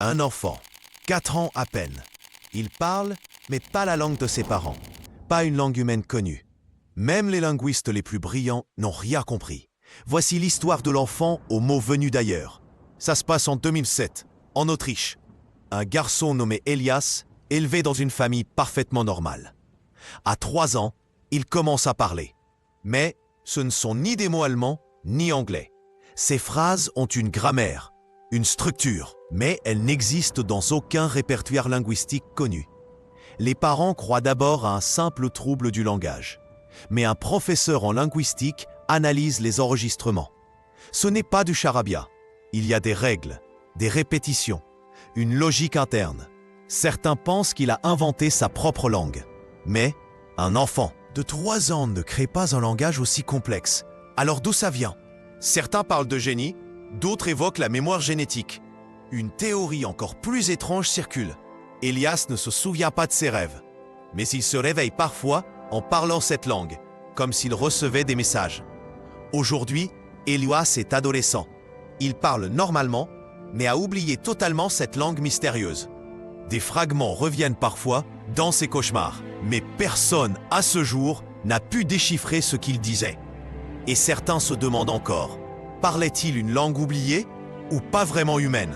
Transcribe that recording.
Un enfant, 4 ans à peine. Il parle, mais pas la langue de ses parents. Pas une langue humaine connue. Même les linguistes les plus brillants n'ont rien compris. Voici l'histoire de l'enfant aux mots venus d'ailleurs. Ça se passe en 2007, en Autriche. Un garçon nommé Elias, élevé dans une famille parfaitement normale. À 3 ans, il commence à parler. Mais ce ne sont ni des mots allemands, ni anglais. Ces phrases ont une grammaire, une structure, mais elles n'existent dans aucun répertoire linguistique connu. Les parents croient d'abord à un simple trouble du langage. Mais un professeur en linguistique analyse les enregistrements. Ce n'est pas du charabia. Il y a des règles, des répétitions, une logique interne. Certains pensent qu'il a inventé sa propre langue. Mais un enfant de 3 ans ne crée pas un langage aussi complexe. Alors d'où ça vient? Certains parlent de génie, d'autres évoquent la mémoire génétique. Une théorie encore plus étrange circule. Elias ne se souvient pas de ses rêves. Mais il se réveille parfois en parlant cette langue, comme s'il recevait des messages. Aujourd'hui, Elias est adolescent. Il parle normalement, mais a oublié totalement cette langue mystérieuse. Des fragments reviennent parfois dans ses cauchemars, mais personne, à ce jour, n'a pu déchiffrer ce qu'il disait. Et certains se demandent encore, parlait-il une langue oubliée ou pas vraiment humaine ?